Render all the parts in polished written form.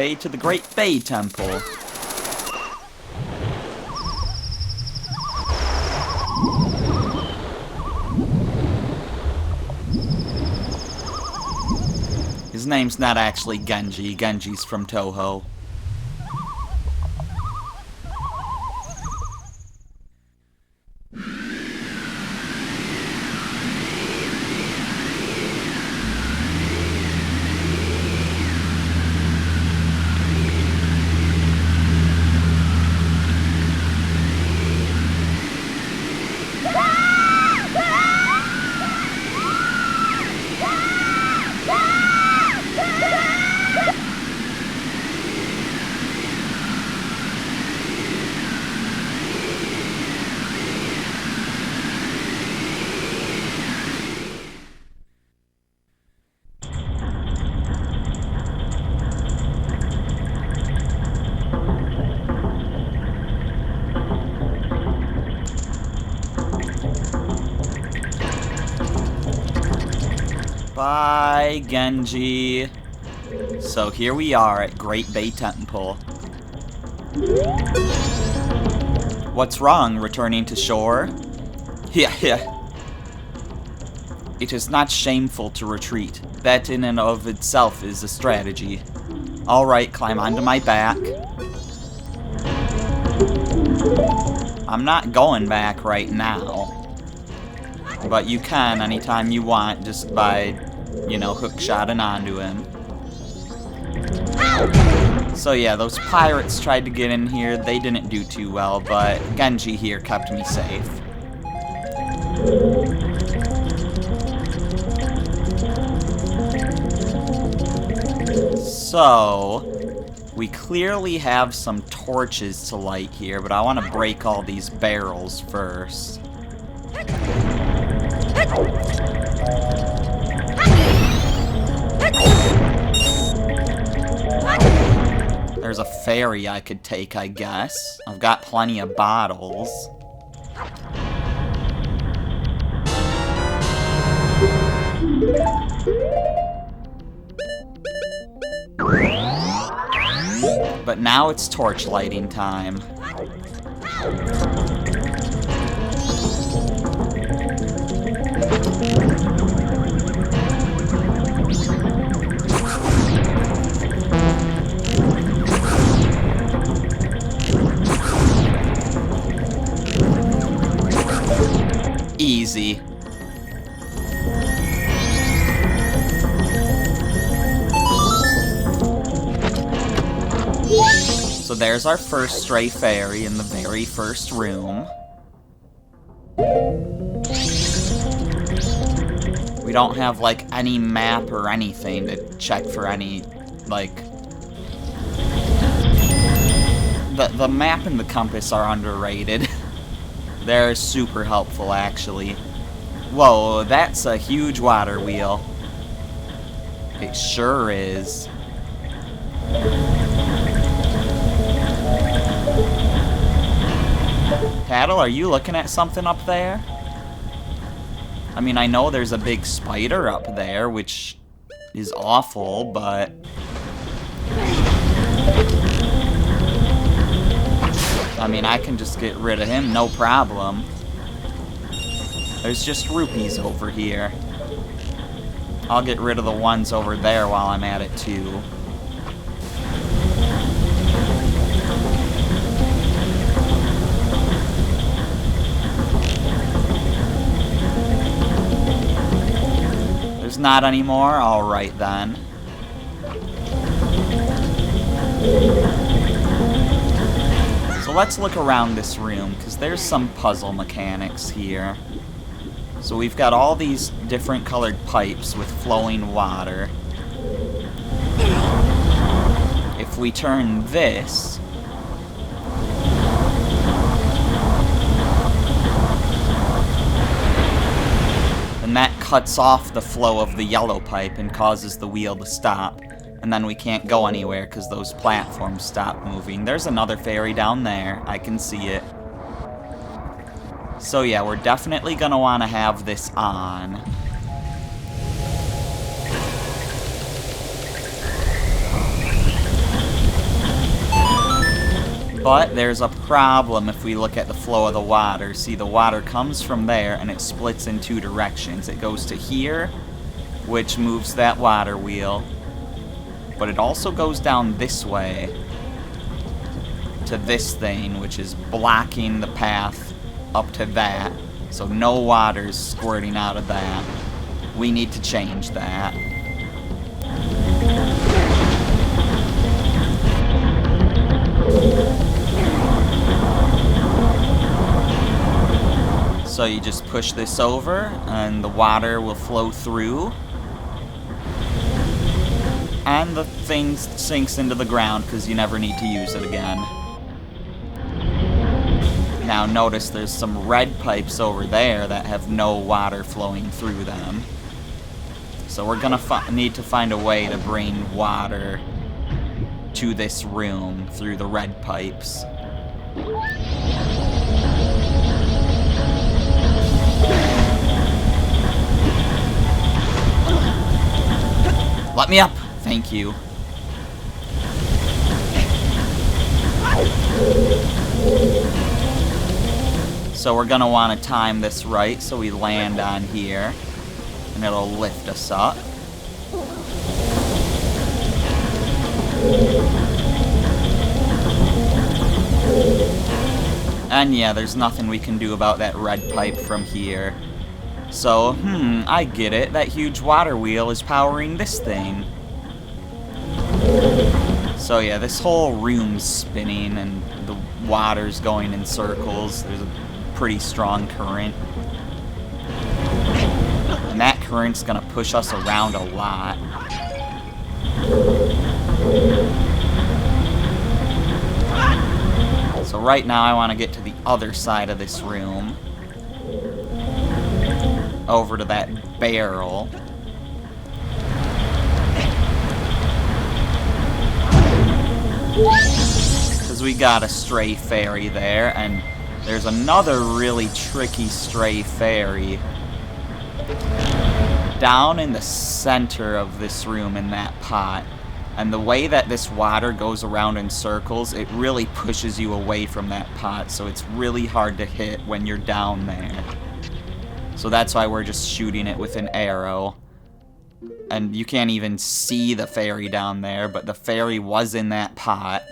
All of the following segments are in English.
way to the Great Bay Temple. His name's not actually Genji. Genji's from Toho. Bye, Genji. So here we are at Great Bay Temple. What's wrong, returning to shore? Yeah. It is not shameful to retreat. That in and of itself is a strategy. Alright, climb onto my back. I'm not going back right now. But you can anytime you want, just by, you know, hook-shotting onto him. So yeah, those pirates tried to get in here. They didn't do too well, but Genji here kept me safe. So, we clearly have some torches to light here, but I want to break all these barrels first. There's a ferry I could take, I guess. I've got plenty of bottles. But now it's torch lighting time. Easy. So there's our first stray fairy in the very first room. We don't have, like, any map or anything to check for any, like... The map and the compass are underrated. They're super helpful, actually. Whoa, that's a huge water wheel. It sure is. Paddle, are you looking at something up there? I mean, I know there's a big spider up there, which is awful, but... I mean, I can just get rid of him, no problem. There's just rupees over here. I'll get rid of the ones over there while I'm at it, too. There's not anymore? Alright, then. So let's look around this room, because there's some puzzle mechanics here. So we've got all these different colored pipes with flowing water. If we turn this... then that cuts off the flow of the yellow pipe and causes the wheel to stop. And then we can't go anywhere because those platforms stop moving. There's another ferry down there. I can see it. So yeah, we're definitely going to want to have this on. But there's a problem if we look at the flow of the water. See, the water comes from there and it splits in two directions. It goes to here, which moves that water wheel. But it also goes down this way to this thing, which is blocking the path up to that. So no water's squirting out of that. We need to change that. So you just push this over and the water will flow through. And the thing sinks into the ground because you never need to use it again. Now notice there's some red pipes over there that have no water flowing through them. So we're gonna need to find a way to bring water to this room through the red pipes. Let me up! Thank you. So we're gonna want to time this right so we land on here and it'll lift us up. And yeah, there's nothing we can do about that red pipe from here. So, I get it. That huge water wheel is powering this thing. So yeah, this whole room's spinning and the water's going in circles. There's a pretty strong current. And that current's gonna push us around a lot. So right now I want to get to the other side of this room. Over to that barrel. Because we got a stray fairy there, and there's another really tricky stray fairy down in the center of this room in that pot. And the way that this water goes around in circles, it really pushes you away from that pot, so it's really hard to hit when you're down there. So that's why we're just shooting it with an arrow. And you can't even see the fairy down there, but the fairy was in that pot.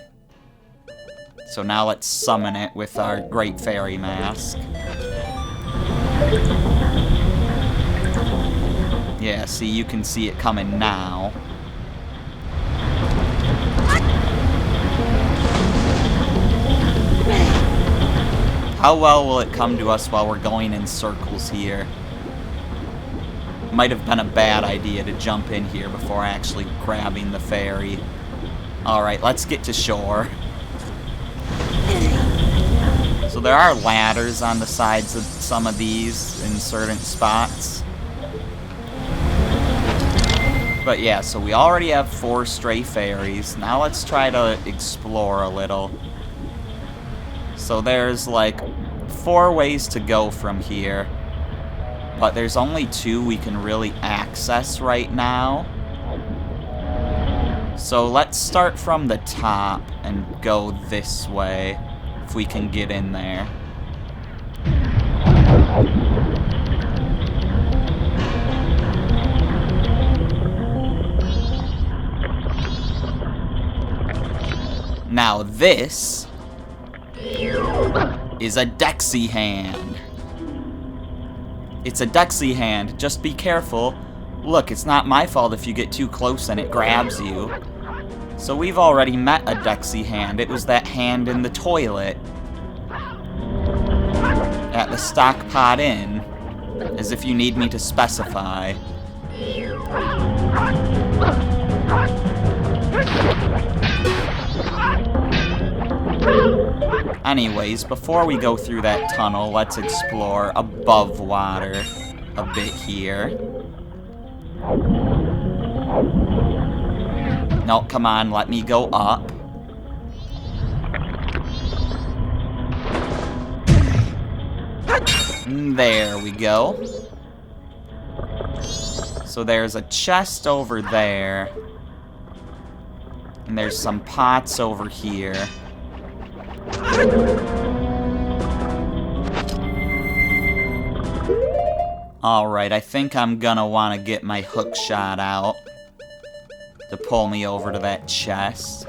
So now let's summon it with our Great Fairy Mask. Yeah, see, you can see it coming now. How well will it come to us while we're going in circles here? Might have been a bad idea to jump in here before actually grabbing the fairy. Alright, let's get to shore. So there are ladders on the sides of some of these in certain spots. But yeah, so we already have 4 stray fairies. Now let's try to explore a little. So there's like 4 ways to go from here, but there's only 2 we can really access right now. So let's start from the top and go this way, if we can get in there. Now this is a Dexy hand. It's a Dexy hand. Just be careful. Look, it's not my fault if you get too close and it grabs you. So we've already met a Dexy hand. It was that hand in the toilet at the Stock Pot Inn, as if you need me to specify. Anyways, before we go through that tunnel, let's explore above water a bit here. No, come on, let me go up. There we go. So there's a chest over there. And there's some pots over here. Alright, I think I'm gonna want to get my hook shot out to pull me over to that chest.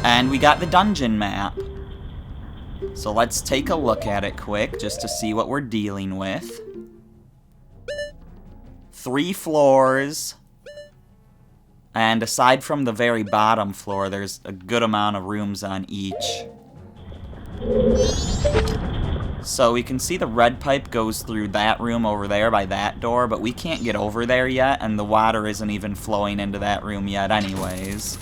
And we got the dungeon map. So let's take a look at it quick, just to see what we're dealing with. 3 floors. And aside from the very bottom floor, there's a good amount of rooms on each. So we can see the red pipe goes through that room over there by that door, but we can't get over there yet, and the water isn't even flowing into that room yet anyways.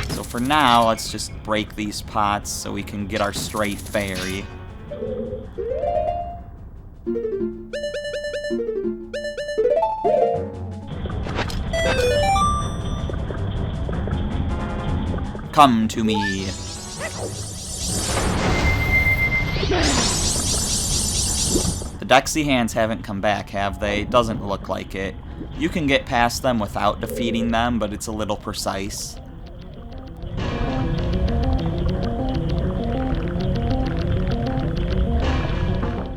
So for now, let's just break these pots so we can get our stray fairy. Come to me. The Dexy hands haven't come back, have they? Doesn't look like it. You can get past them without defeating them, but it's a little precise.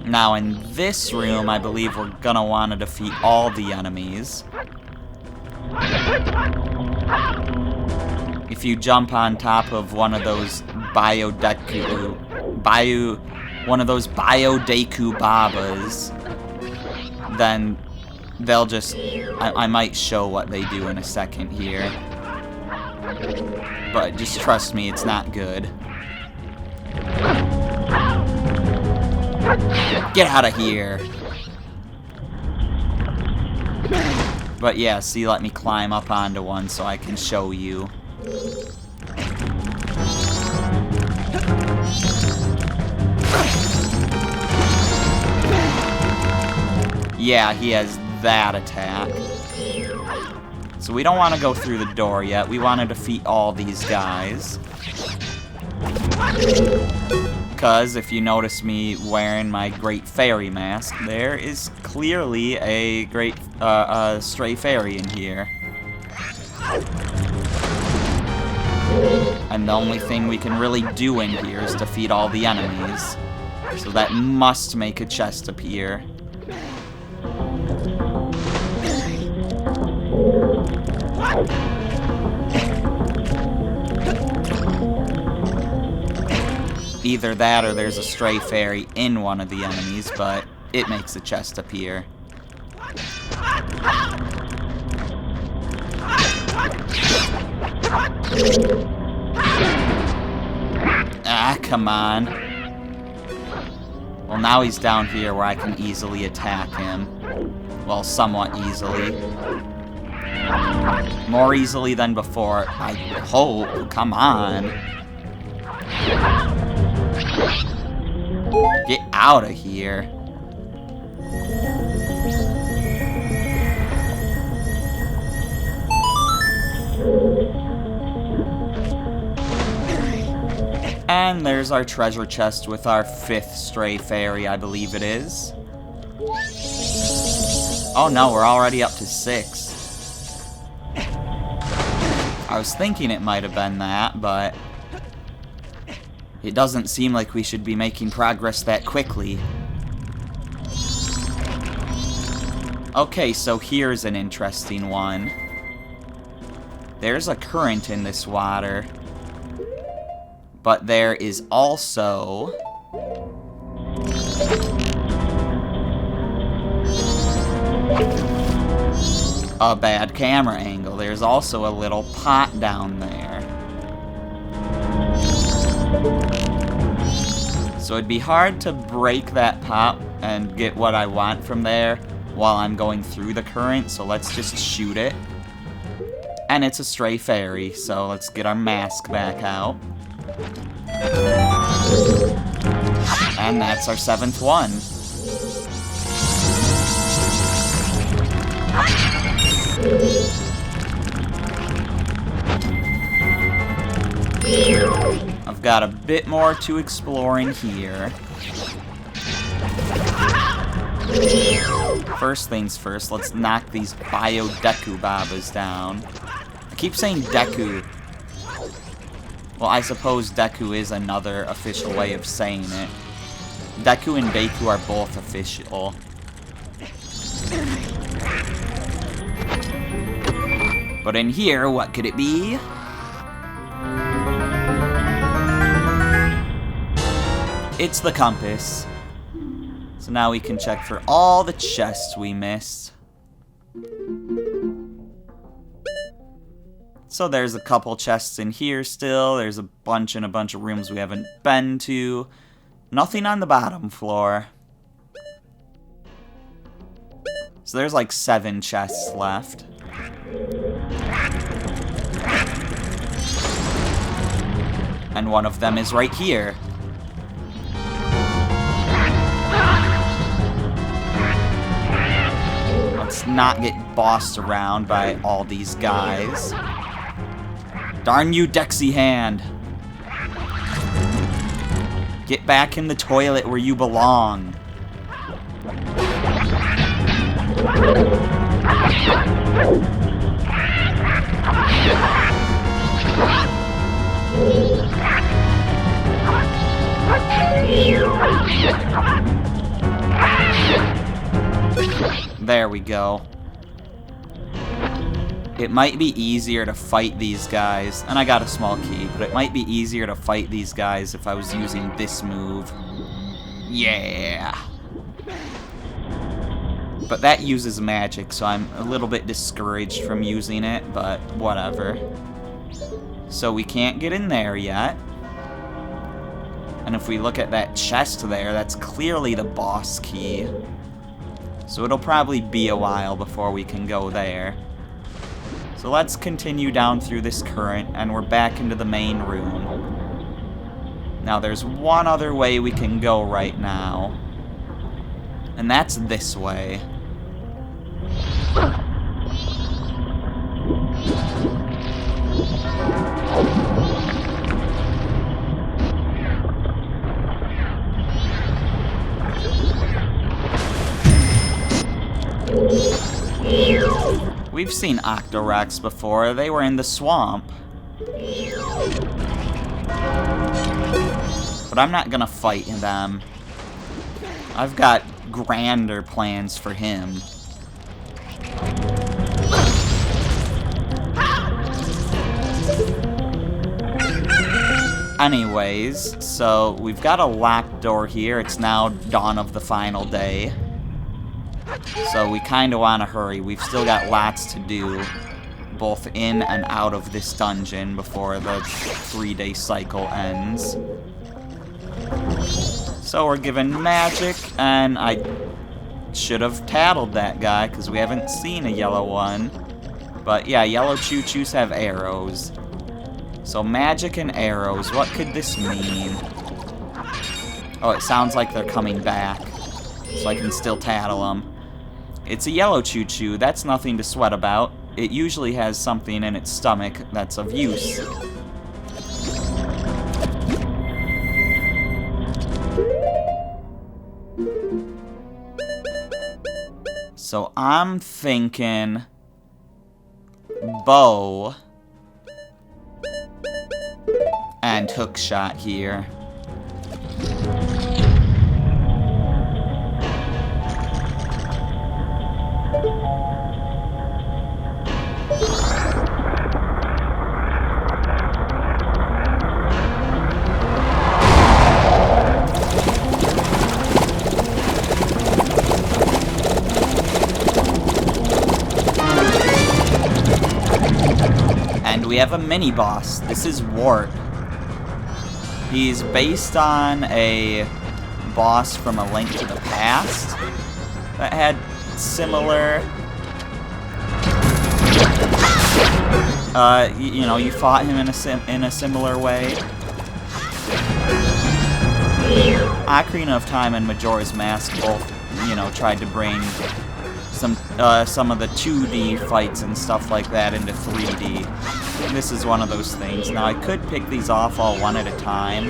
Now in this room, I believe we're gonna want to defeat all the enemies. If you jump on top of one of those Biodeku Babas, then they'll just... I might show what they do in a second here. But just trust me, it's not good. Get out of here! But yeah, see, let me climb up onto one so I can show you. Yeah, he has that attack. So we don't want to go through the door yet. We want to defeat all these guys. Because if you notice me wearing my Great Fairy mask, there is clearly a great stray fairy in here. And the only thing we can really do in here is defeat all the enemies. So that must make a chest appear. Either that or there's a stray fairy in one of the enemies, but it makes a chest appear. Ah, come on. Well, now he's down here where I can easily attack him. Well, somewhat easily. More easily than before, I hope. Come on. Get out of here. And there's our treasure chest with our 5th stray fairy, I believe it is. Oh no, we're already up to 6. I was thinking it might have been that, but it doesn't seem like we should be making progress that quickly. Okay, so here's an interesting one. There's a current in this water. But there is also a bad camera angle. There's also a little pot down there. So it'd be hard to break that pot and get what I want from there while I'm going through the current, so let's just shoot it. And it's a stray fairy, so let's get our mask back out. And that's our 7th one. Of got a bit more to explore in here. First things first, let's knock these Bio Deku Babas down. I keep saying Deku. Well, I suppose Deku is another official way of saying it. Deku and Baku are both official. But in here, what could it be? It's the compass. So now we can check for all the chests we missed. So there's a couple chests in here still. There's a bunch in a bunch of rooms we haven't been to. Nothing on the bottom floor. So there's like 7 chests left. And one of them is right here. Let's not get bossed around by all these guys. Darn you, Dexy Hand! Get back in the toilet where you belong. There we go. It might be easier to fight these guys, and I got a small key, but it might be easier to fight these guys if I was using this move. Yeah! But that uses magic, so I'm a little bit discouraged from using it, but whatever. So we can't get in there yet. And if we look at that chest there, that's clearly the boss key. So it'll probably be a while before we can go there. So let's continue down through this current, and we're back into the main room. Now there's one other way we can go right now. And that's this way. We've seen Octorex before. They were in the swamp. But I'm not gonna fight them. I've got grander plans for him. Anyways, so we've got a locked door here. It's now dawn of the final day. So we kind of want to hurry. We've still got lots to do, both in and out of this dungeon before the 3-day cycle ends. So we're given magic, and I should have tattled that guy because we haven't seen a yellow one. But yeah, yellow choo-choos have arrows. So magic and arrows, what could this mean? Oh, it sounds like they're coming back, so I can still tattle them. It's a yellow choo-choo, that's nothing to sweat about. It usually has something in its stomach that's of use. So I'm thinking bow and hook shot here. And we have a mini-boss. This is Wart. He's based on a boss from A Link to the Past that had similar... you know, you fought him in a similar way. Ocarina of Time and Majora's Mask both, you know, tried to bring some of the 2D fights and stuff like that into 3D. This is one of those things. Now I could pick these off all one at a time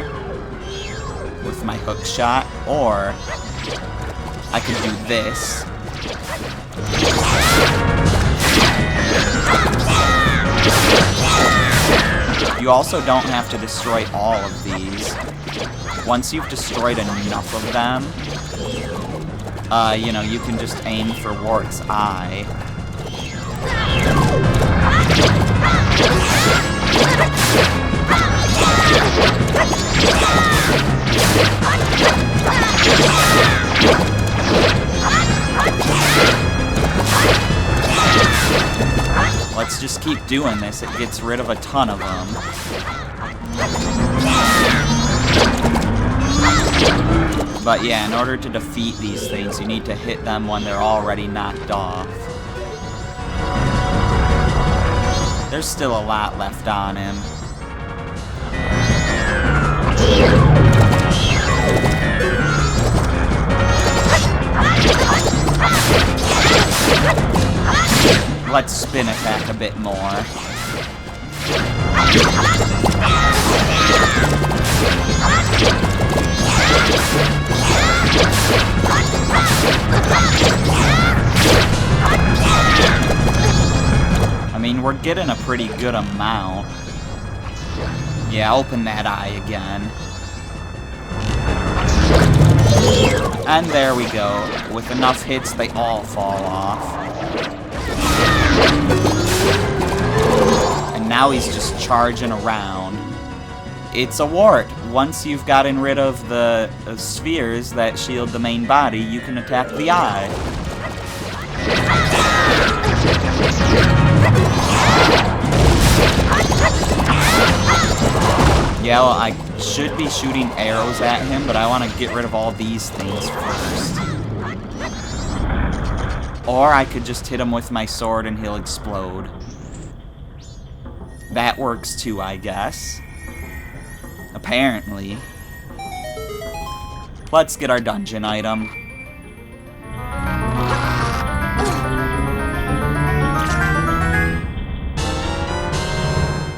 with my hook shot, or I could do this. You also don't have to destroy all of these. Once you've destroyed enough of them, you know, you can just aim for Wart's eye. Let's just keep doing this. It gets rid of a ton of them. But yeah, in order to defeat these things, you need to hit them when they're already knocked off. There's still a lot left on him. Let's spin attack a bit more. I mean, we're getting a pretty good amount. Yeah, open that eye again. And there we go. With enough hits, they all fall off. And now he's just charging around. It's a wart. Once you've gotten rid of the spheres that shield the main body, you can attack the eye. Yeah, well, I should be shooting arrows at him, but I want to get rid of all these things first. Or I could just hit him with my sword and he'll explode. That works too, I guess. Apparently. Let's get our dungeon item.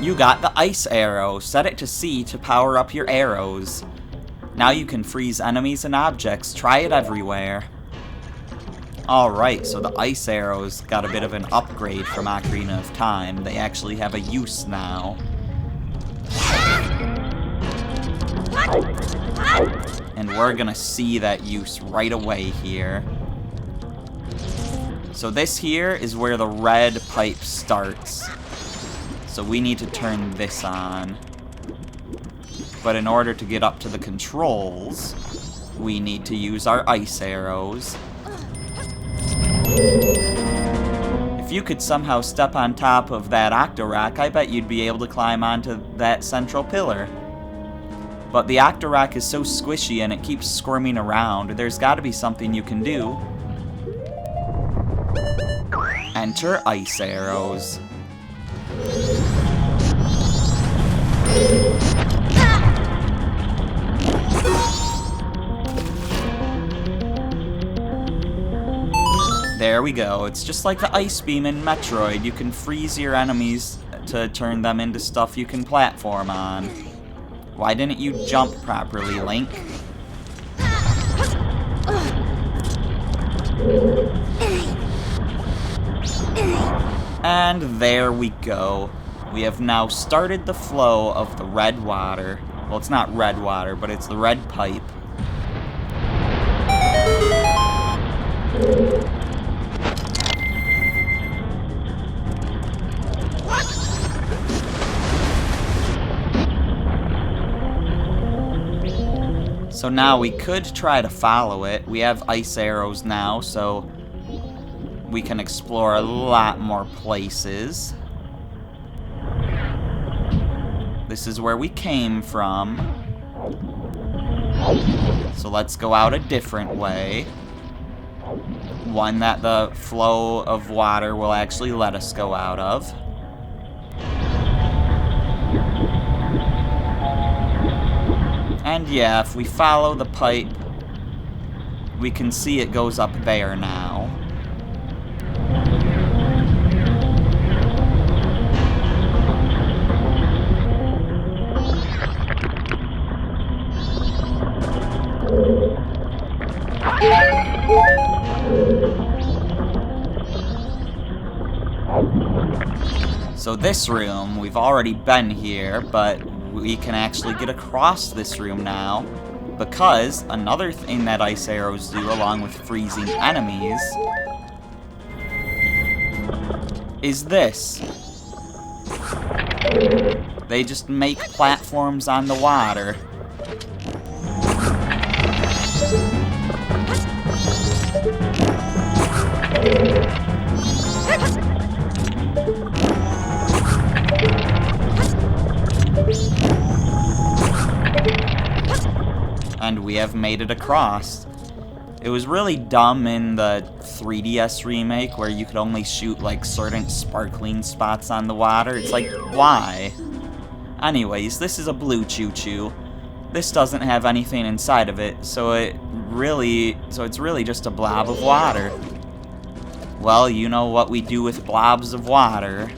You got the ice arrow. Set it to C to power up your arrows. Now you can freeze enemies and objects. Try it everywhere. Alright, so the ice arrows got a bit of an upgrade from Ocarina of Time. They actually have a use now. And we're gonna see that use right away here. So this here is where the red pipe starts. So we need to turn this on. But in order to get up to the controls, we need to use our ice arrows. If you could somehow step on top of that Octorok, I bet you'd be able to climb onto that central pillar. But the Octorok is so squishy and it keeps squirming around, there's gotta be something you can do. Enter ice arrows. There we go. It's just like the ice beam in Metroid. You can freeze your enemies to turn them into stuff you can platform on. Why didn't you jump properly, Link? And there we go. We have now started the flow of the red water. Well, it's not red water, but it's the red pipe. So now we could try to follow it. We have ice arrows now, so we can explore a lot more places. This is where we came from. So let's go out a different way. One that the flow of water will actually let us go out of. And yeah, if we follow the pipe, we can see it goes up there now. So this room, we've already been here, but we can actually get across this room now. Because another thing that ice arrows do, along with freezing enemies, is this. They just make platforms on the water. And we have made it across. It was really dumb in the 3DS remake where you could only shoot like certain sparkling spots on the water. It's like, why? Anyways, this is a blue choo-choo. This doesn't have anything inside of it, so it's really just a blob of water. Well, you know what we do with blobs of water.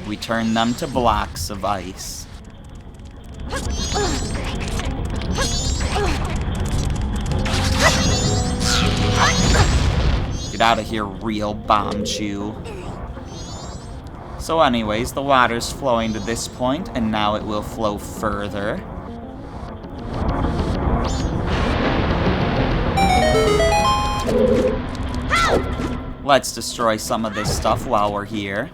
We turn them to blocks of ice. Get out of here, real bomb chew. So anyways, the water's flowing to this point, and now it will flow further. Let's destroy some of this stuff while we're here.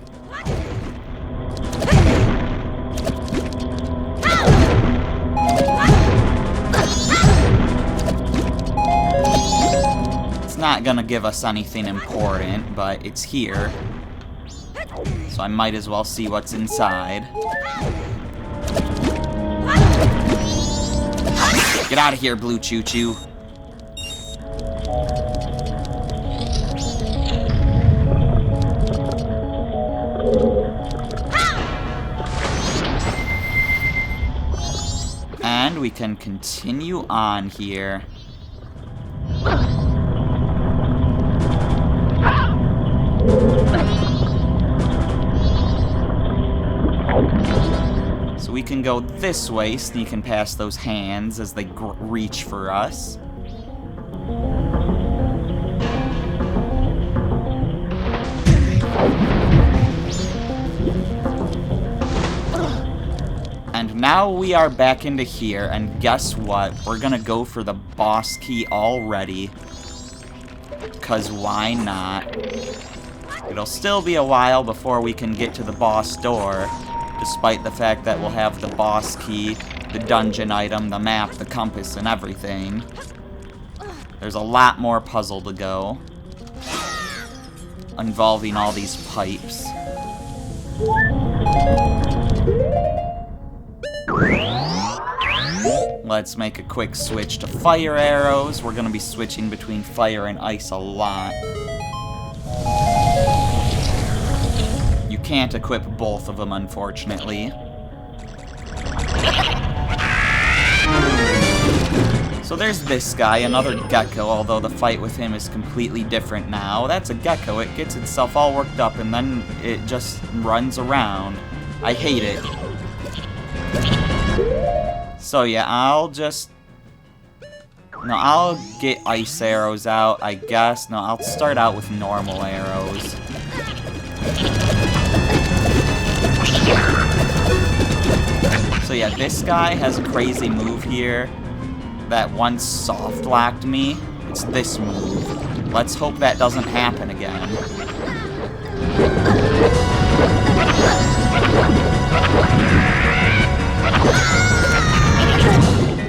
It's not gonna give us anything important, but it's here. So I might as well see what's inside. Get out of here, blue choo-choo. And we can continue on here. So we can go this way, sneaking past those hands as they reach for us. And now we are back into here, and guess what? We're gonna go for the boss key already. 'Cause why not? It'll still be a while before we can get to the boss door, despite the fact that we'll have the boss key, the dungeon item, the map, the compass, and everything. There's a lot more puzzle to go, involving all these pipes. Let's make a quick switch to fire arrows. We're gonna be switching between fire and ice a lot. You can't equip both of them, unfortunately. So there's this guy, another gecko, although the fight with him is completely different now. That's a gecko. It gets itself all worked up and then it just runs around. I hate it. So yeah, I'll get ice arrows out, I guess. No, I'll start out with normal arrows. So yeah, this guy has a crazy move here that once soft locked me. It's this move. Let's hope that doesn't happen again.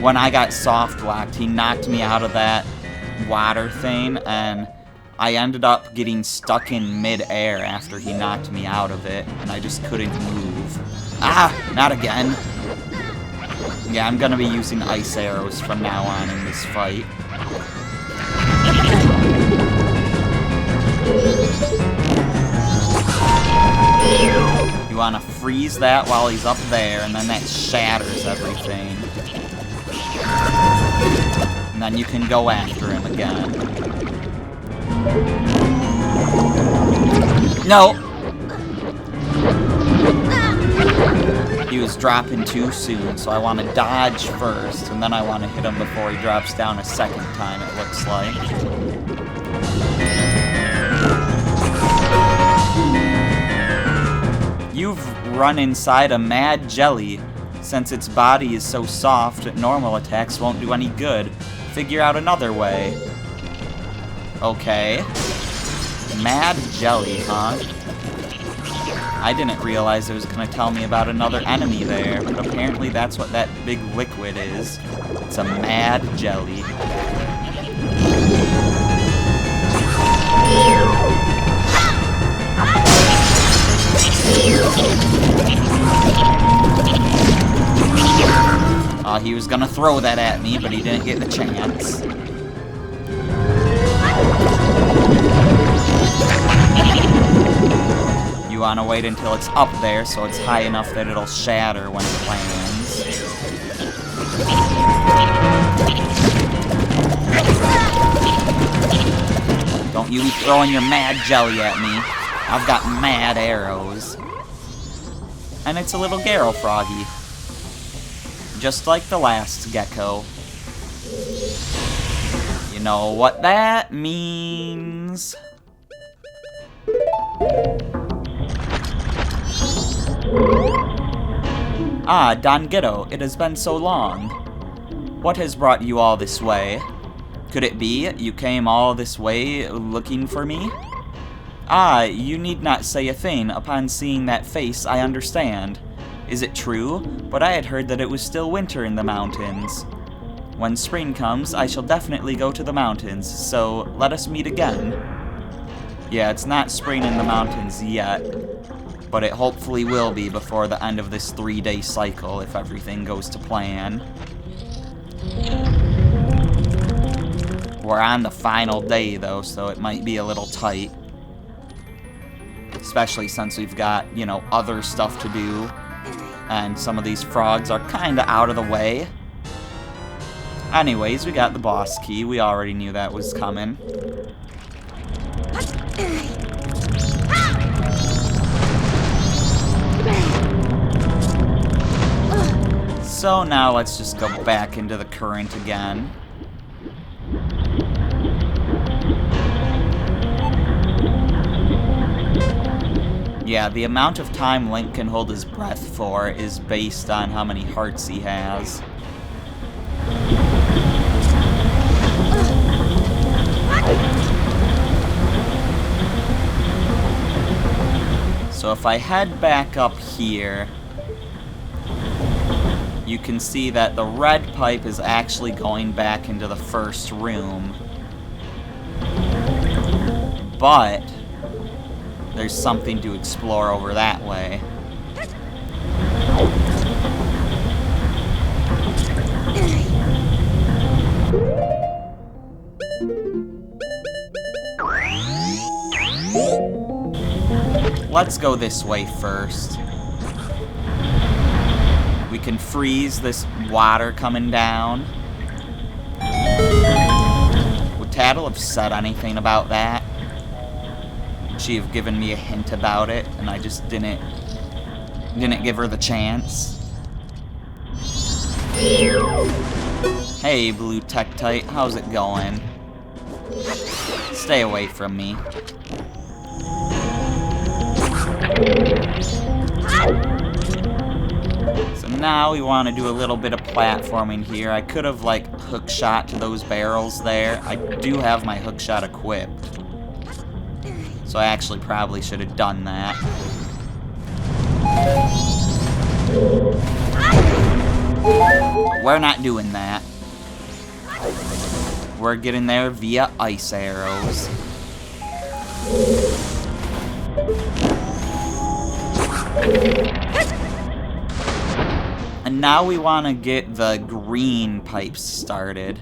When I got soft locked, he knocked me out of that water thing, and I ended up getting stuck in mid-air after he knocked me out of it, and I just couldn't move. Ah! Not again! Yeah, I'm gonna be using ice arrows from now on in this fight. You wanna freeze that while he's up there, and then that shatters everything. And then you can go after him again. No! He was dropping too soon, so I want to dodge first, and then I want to hit him before he drops down a second time, it looks like. You've run inside a mad jelly. Since its body is so soft, normal attacks won't do any good. Figure out another way. Okay. Mad jelly, huh? I didn't realize it was going to tell me about another enemy there, but apparently that's what that big liquid is. It's a mad jelly. He was gonna throw that at me, but he didn't get the chance. You wanna wait until it's up there so it's high enough that it'll shatter when it lands. Don't you be throwing your mad jelly at me. I've got mad arrows. And it's a little Garrow Froggy. Just like the last gecko. You know what that means. Ah, Don Ghetto, it has been so long. What has brought you all this way? Could it be you came all this way looking for me? Ah, you need not say a thing. Upon seeing that face, I understand. Is it true? But I had heard that it was still winter in the mountains. When spring comes, I shall definitely go to the mountains, so let us meet again. Yeah, it's not spring in the mountains yet, but it hopefully will be before the end of this 3-day cycle if everything goes to plan. We're on the final day, though, so it might be a little tight. Especially since we've got, you know, other stuff to do. And some of these frogs are kinda out of the way. Anyways, we got the boss key. We already knew that was coming. So now let's just go back into the current again. Yeah, the amount of time Link can hold his breath for is based on how many hearts he has. So if I head back up here, you can see that the red pipe is actually going back into the first room. But there's something to explore over that way. Let's go this way first. We can freeze this water coming down. Would Tattle have said anything about that? She have given me a hint about it, and I just didn't give her the chance. Hey, Blue Tektite, how's it going? Stay away from me. So now we want to do a little bit of platforming here. I could have, like, hook shot to those barrels there. I do have my hook shot equipped. So I actually probably should have done that. We're not doing that. We're getting there via ice arrows. And now we want to get the green pipes started.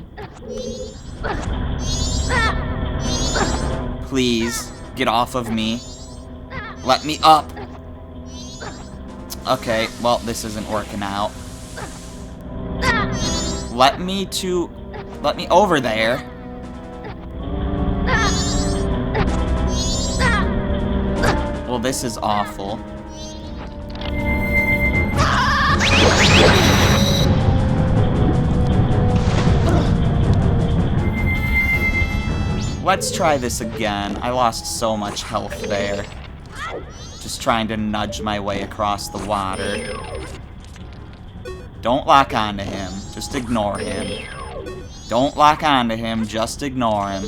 Please. Get off of me. Let me up. Okay, well, this isn't working out. Let me over there. Well, this is awful. Let's try this again. I lost so much health there. Just trying to nudge my way across the water. Don't lock onto him. Just ignore him. Don't lock onto him. Just ignore him.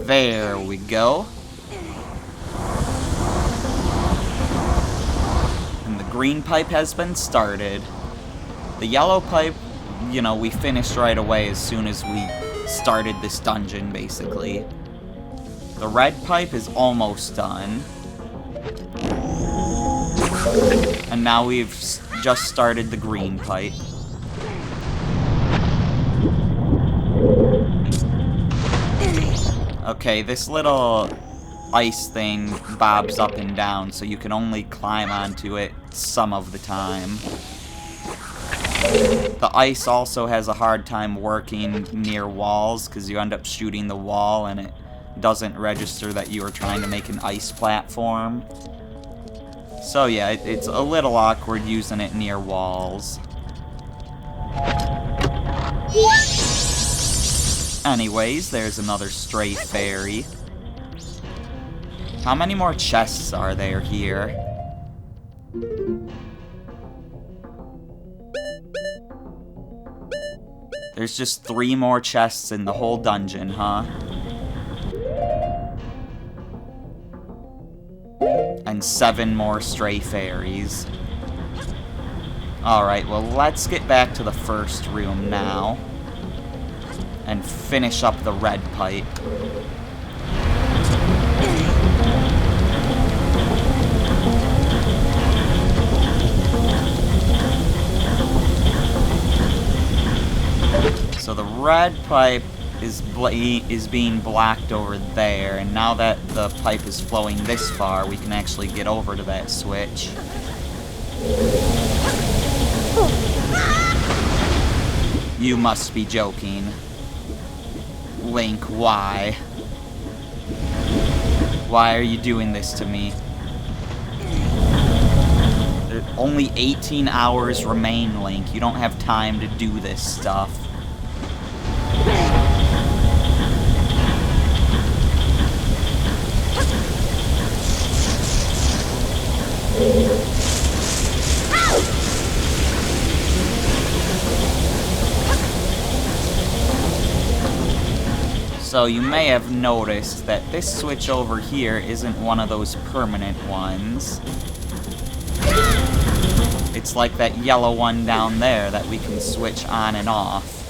There we go. And the green pipe has been started. The yellow pipe, you know, we finished right away as soon as we started this dungeon, basically. The red pipe is almost done. And now we've just started the green pipe. Okay, this little ice thing bobs up and down, so you can only climb onto it some of the time. The ice also has a hard time working near walls, because you end up shooting the wall and it doesn't register that you are trying to make an ice platform. So yeah, it's a little awkward using it near walls. Anyways, there's another stray fairy. How many more chests are there here? There's just 3 more chests in the whole dungeon, huh? And 7 more stray fairies. Alright, well, let's get back to the first room now. And finish up the red pipe. So the red pipe is being blocked over there, and now that the pipe is flowing this far, we can actually get over to that switch. You must be joking. Link, why? Why are you doing this to me? Only 18 hours remain, Link. You don't have time to do this stuff. So you may have noticed that this switch over here isn't one of those permanent ones. It's like that yellow one down there that we can switch on and off.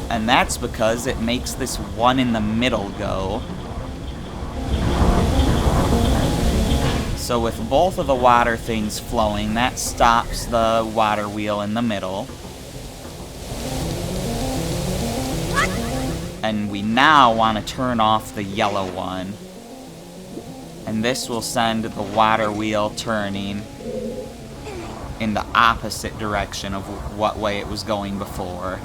And that's because it makes this one in the middle go. So with both of the water things flowing, that stops the water wheel in the middle. And we now want to turn off the yellow one. And this will send the water wheel turning in the opposite direction of what way it was going before.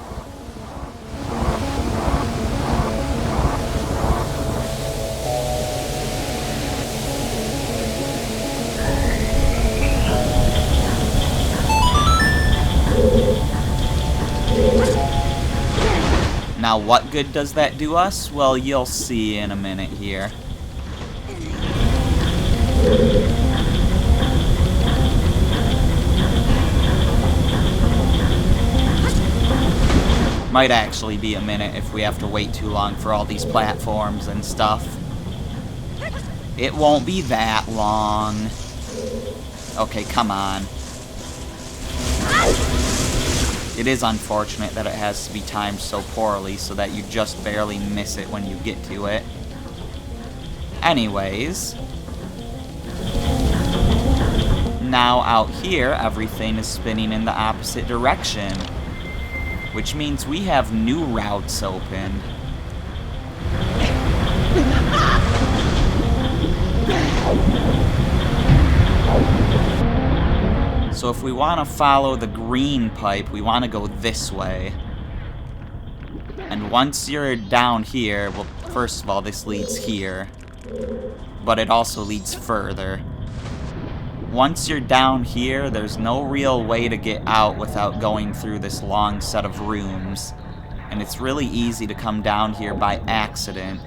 Now, what good does that do us? Well, you'll see in a minute here. Might actually be a minute if we have to wait too long for all these platforms and stuff. It won't be that long. Okay, come on. It is unfortunate that it has to be timed so poorly so that you just barely miss it when you get to it. Anyways. Now out here, everything is spinning in the opposite direction. Which means we have new routes open. So if we want to follow the green pipe, we want to go this way. And once you're down here, well, first of all, this leads here. But it also leads further. once you're down here, there's no real way to get out without going through this long set of rooms. And it's really easy to come down here by accident.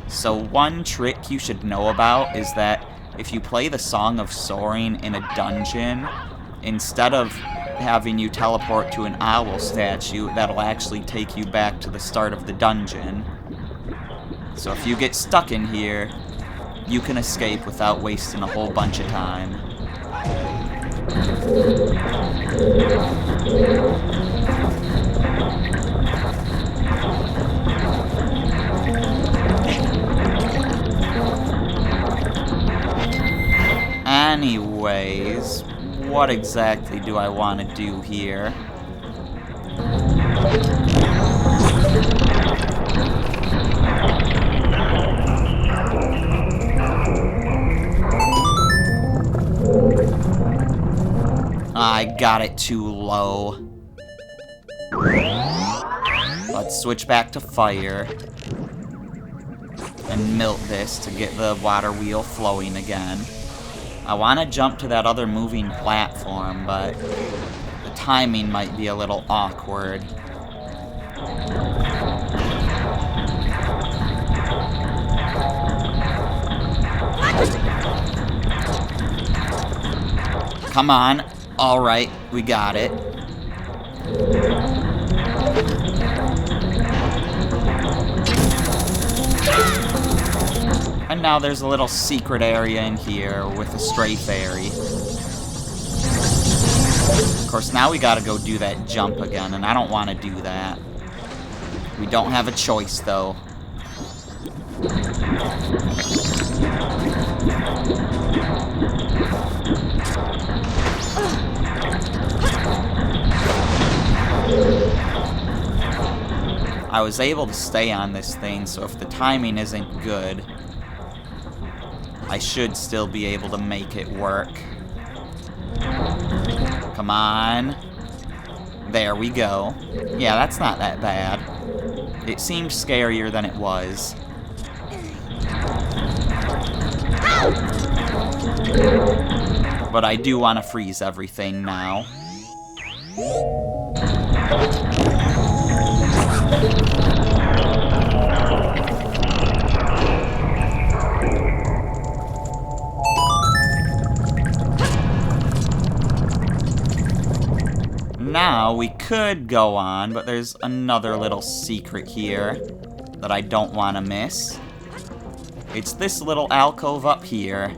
So one trick you should know about is that if you play the Song of Soaring in a dungeon, instead of having you teleport to an owl statue, that'll actually take you back to the start of the dungeon. So if you get stuck in here, you can escape without wasting a whole bunch of time. Anyways, what exactly do I want to do here? I got it too low. Let's switch back to fire and melt this to get the water wheel flowing again. I want to jump to that other moving platform, but the timing might be a little awkward. Come on. Alright, we got it. And now there's a little secret area in here with a stray fairy. Of course, now we gotta go do that jump again, and I don't want to do that. We don't have a choice, though. I was able to stay on this thing, so if the timing isn't good, I should still be able to make it work. Come on. There we go. Yeah, that's not that bad. It seemed scarier than it was. But I do want to freeze everything now. Now, we could go on, but there's another little secret here that I don't want to miss. It's this little alcove up here.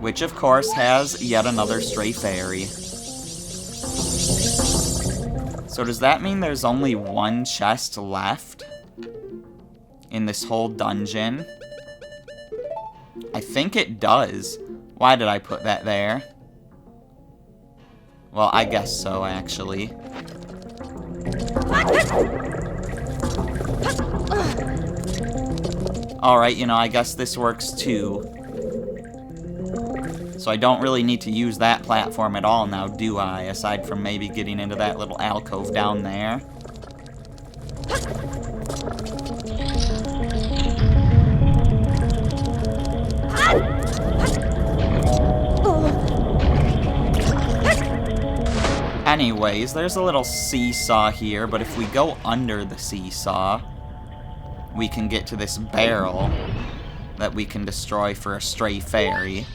Which, of course, has yet another stray fairy. So does that mean there's only one chest left in this whole dungeon? I think it does. Why did I put that there? Well, I guess so, actually. Alright, you know, I guess this works too. So I don't really need to use that platform at all now, do I? Aside from maybe getting into that little alcove down there. Anyways, there's a little seesaw here, but if we go under the seesaw, we can get to this barrel that we can destroy for a stray fairy.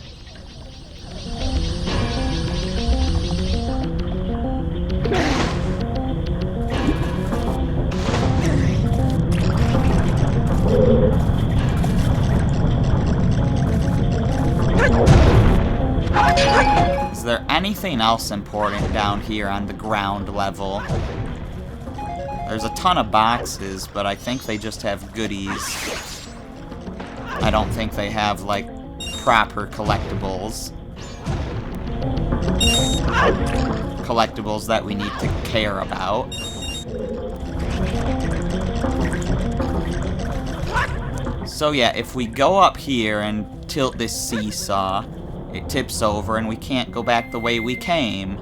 Is there anything else important down here on the ground level? There's a ton of boxes, but I think they just have goodies. I don't think they have, like, proper collectibles. Collectibles that we need to care about. So yeah, if we go up here and tilt this seesaw, it tips over and we can't go back the way we came.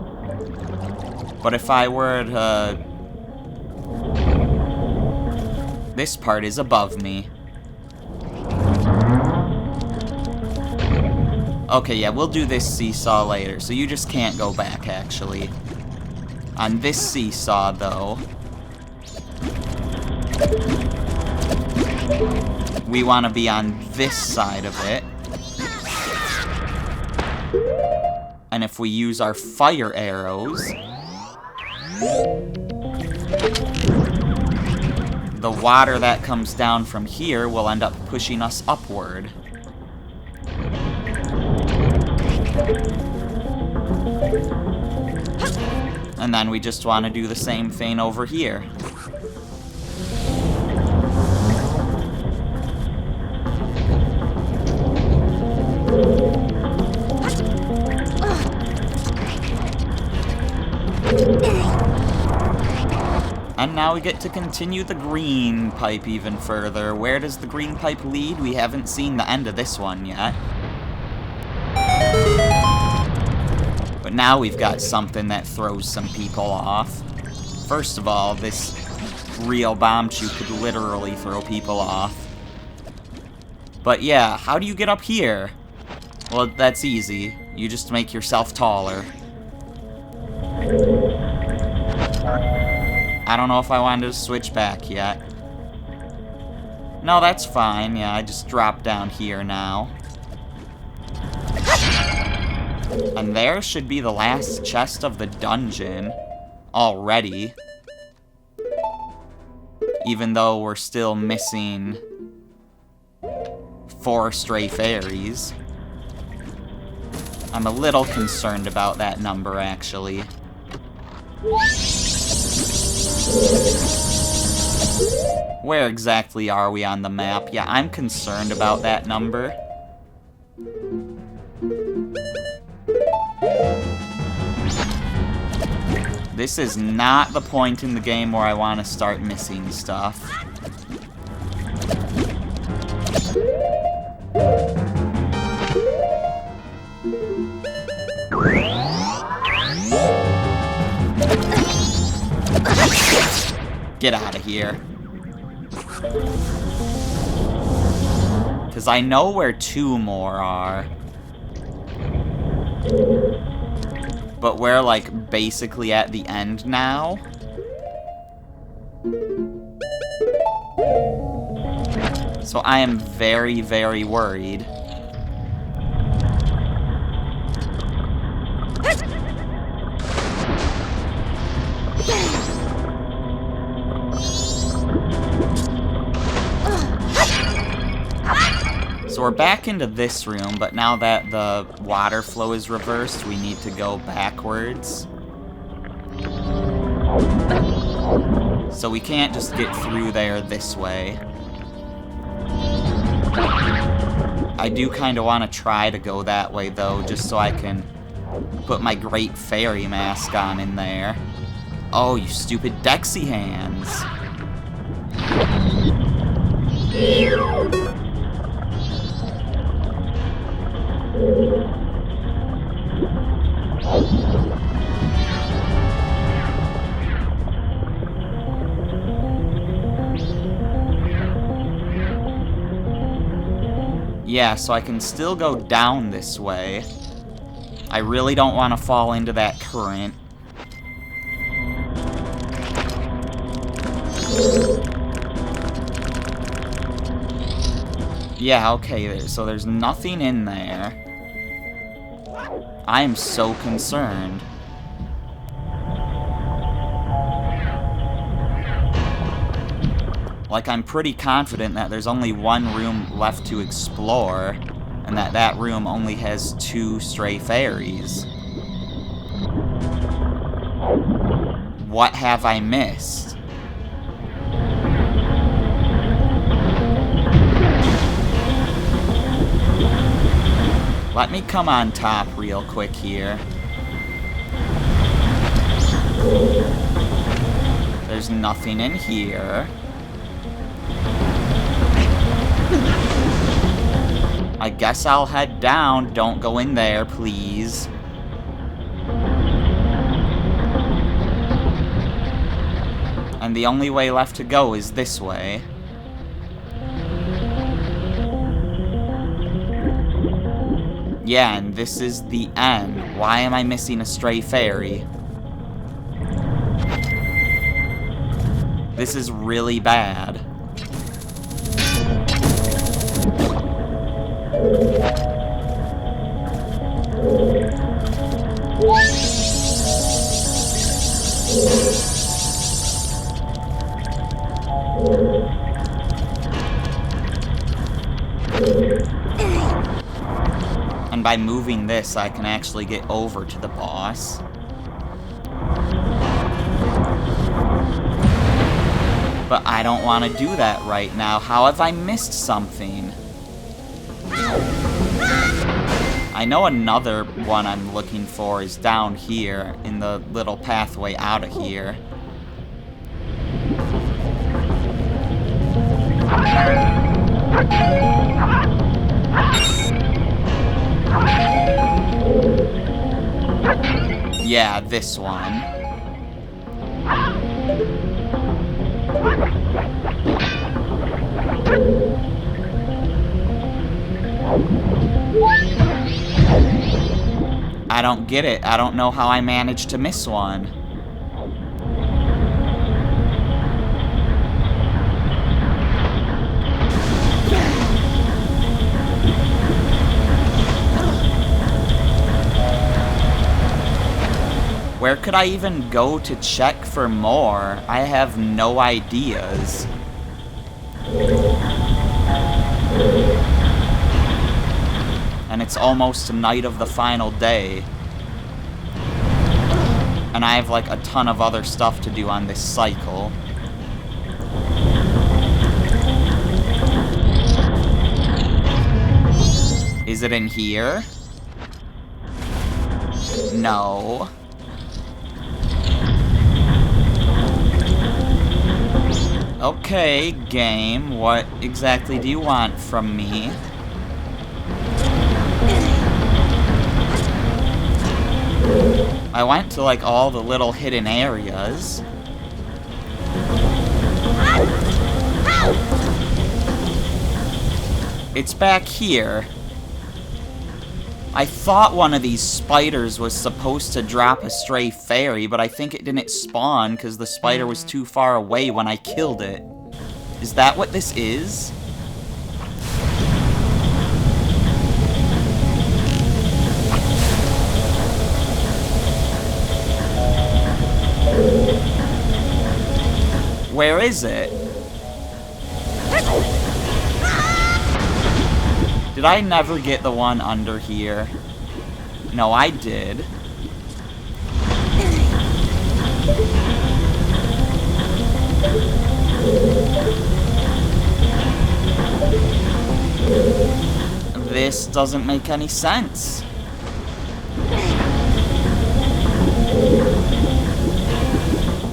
But if I were to This part is above me. Okay, yeah, we'll do this seesaw later, so you just can't go back, actually. On this seesaw, though, we want to be on this side of it. And if we use our fire arrows, the water that comes down from here will end up pushing us upward. And then we just want to do the same thing over here. And now we get to continue the green pipe even further. Where does the green pipe lead? We haven't seen the end of this one yet. But now we've got something that throws some people off. First of all, this real bomb chute could literally throw people off. But yeah, how do you get up here? Well, that's easy. You just make yourself taller. I don't know if I wanted to switch back yet. No, that's fine. Yeah, I just dropped down here now. And there should be the last chest of the dungeon already. Even though we're still missing 4 stray fairies. I'm a little concerned about that number, actually. Where exactly are we on the map? Yeah, I'm concerned about that number. This is not the point in the game where I want to start missing stuff. Get out of here. Because I know where 2 more are. But we're, like, basically at the end now. So I am very, very worried. So we're back into this room, but now that the water flow is reversed, we need to go backwards. So we can't just get through there this way. I do kind of want to try to go that way, though, just so I can put my Great Fairy mask on in there. Oh, you stupid Dexy hands. Yeah, so I can still go down this way. I really don't want to fall into that current. Yeah, okay, so there's nothing in there. I am so concerned. Like, I'm pretty confident that there's only 1 room left to explore, and that that room only has 2 stray fairies. What have I missed? Let me come on top real quick here. There's nothing in here. I guess I'll head down. Don't go in there, please. And the only way left to go is this way. Yeah, and this is the end. Why am I missing a stray fairy? This is really bad. And by moving this, I can actually get over to the boss. But I don't want to do that right now. How have I missed something? I know another one I'm looking for is down here in the little pathway out of here. Yeah, this one. I don't get it. I don't know how I managed to miss one. Where could I even go to check for more? I have no ideas. And it's almost night of the final day. And I have like a ton of other stuff to do on this cycle. Is it in here? No. Okay, game, what exactly do you want from me? I went to like all the little hidden areas. It's back here. I thought one of these spiders was supposed to drop a stray fairy, but I think it didn't spawn because the spider was too far away when I killed it. Is that what this is? Where is it? Did I never get the one under here? No, I did. This doesn't make any sense.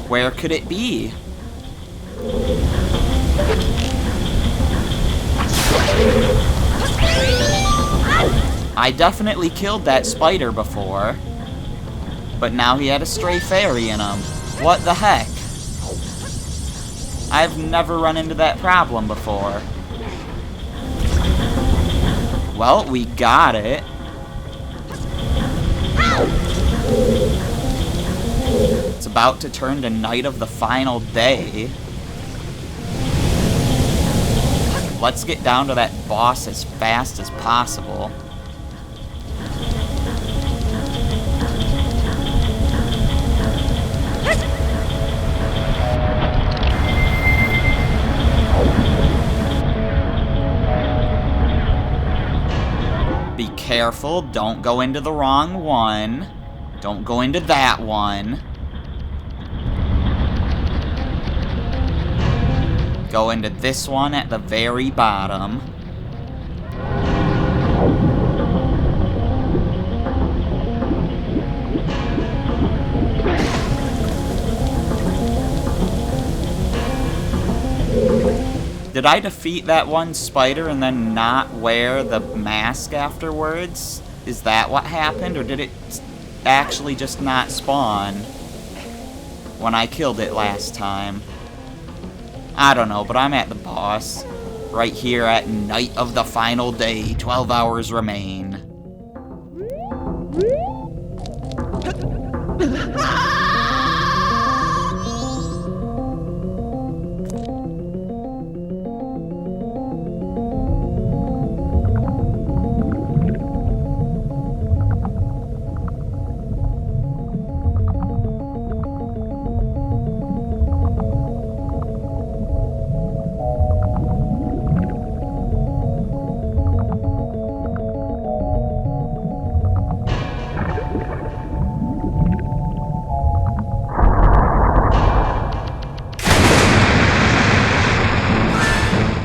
Where could it be? I definitely killed that spider before, but now he had a stray fairy in him. What the heck? I've never run into that problem before. Well, we got it. It's about to turn to night of the final day. Let's get down to that boss as fast as possible. Be careful, don't go into the wrong one. Don't go into that one. Go into this one at the very bottom. Did I defeat that one spider and then not wear the mask afterwards? Is that what happened, or did it actually just not spawn when I killed it last time? I don't know, but I'm at the boss. Right here at night of the final day, 12 hours remain.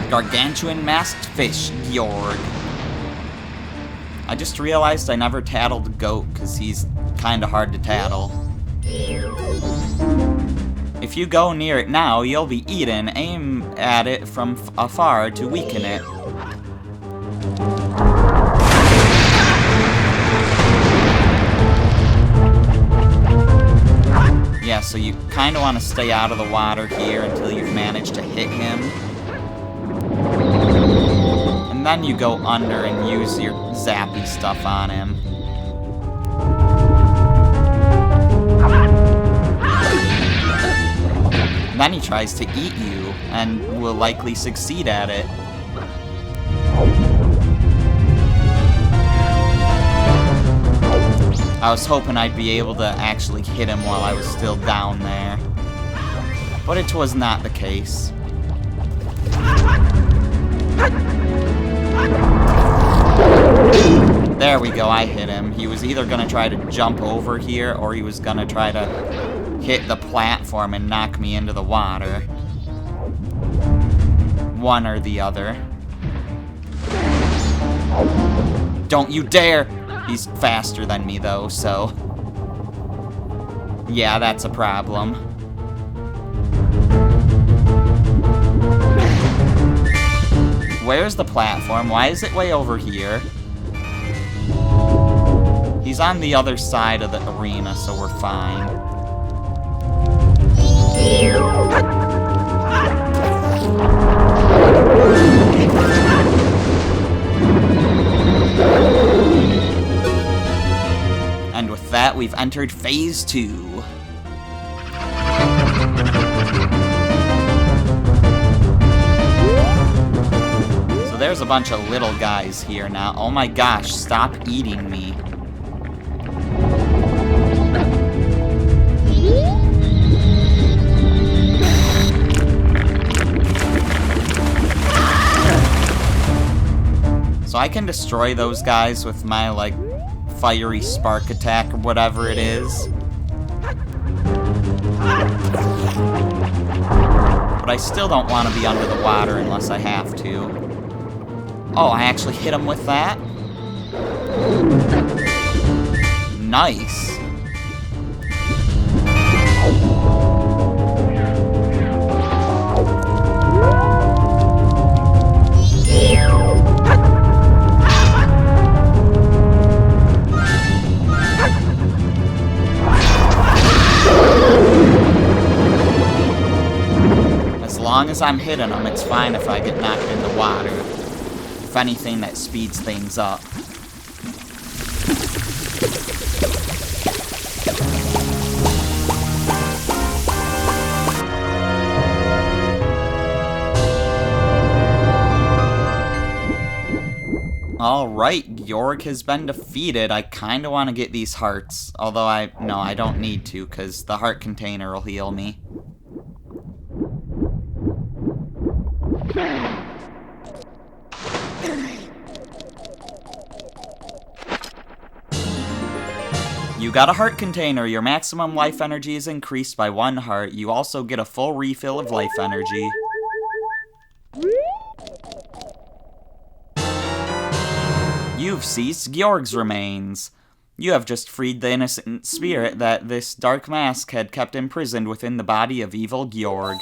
Gargantuan masked fish, Georg. I just realized I never tattled the goat, because he's kinda hard to tattle. If you go near it now, you'll be eaten. Aim at it from afar to weaken it. Yeah, so you kinda want to stay out of the water here until you've managed to hit him. And then you go under and use your zappy stuff on him. And then he tries to eat you, and will likely succeed at it. I was hoping I'd be able to actually hit him while I was still down there. But it was not the case. There we go, I hit him. He was either gonna try to jump over here, or he was gonna try to hit the platform and knock me into the water. One or the other. Don't you dare! He's faster than me, though, so... yeah, that's a problem. Where's the platform? Why is it way over here? He's on the other side of the arena, so we're fine. And with that, we've entered Phase 2. So there's a bunch of little guys here now. Oh my gosh, stop eating me. So I can destroy those guys with my, like, fiery spark attack or whatever it is. But I still don't want to be under the water unless I have to. Oh, I actually hit him with that? Nice. As long as I'm hitting them, it's fine if I get knocked in the water. If anything, that speeds things up. Alright, Georg has been defeated. I kinda want to get these hearts. Although I don't need to, because the heart container will heal me. You got a heart container. Your maximum life energy is increased by 1 heart. You also get a full refill of life energy. You've seized Georg's remains. You have just freed the innocent spirit that this dark mask had kept imprisoned within the body of evil Georg.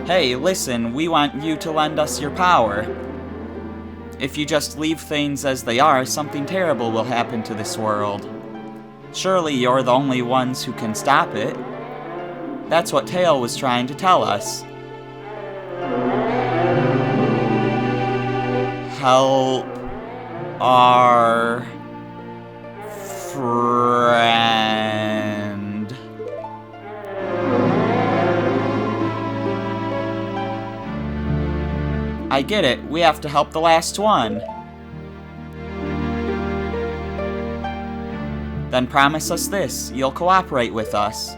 Hey, listen, we want you to lend us your power. If you just leave things as they are, something terrible will happen to this world. Surely you're the only ones who can stop it. That's what Tail was trying to tell us. Help our friend. I get it. We have to help the last one. Then promise us this, you'll cooperate with us.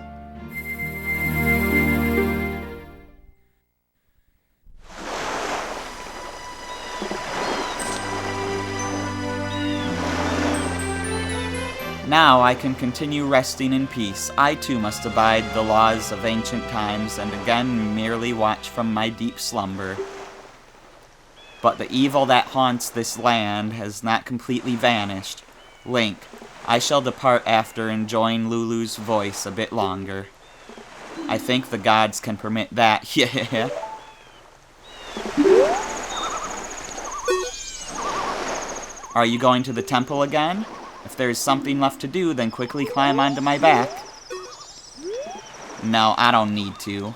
Now I can continue resting in peace. I too must abide the laws of ancient times, and again merely watch from my deep slumber. But the evil that haunts this land has not completely vanished. Link, I shall depart after enjoying Lulu's voice a bit longer. I think the gods can permit that, yeah. Are you going to the temple again? If there's something left to do, then quickly climb onto my back. No, I don't need to.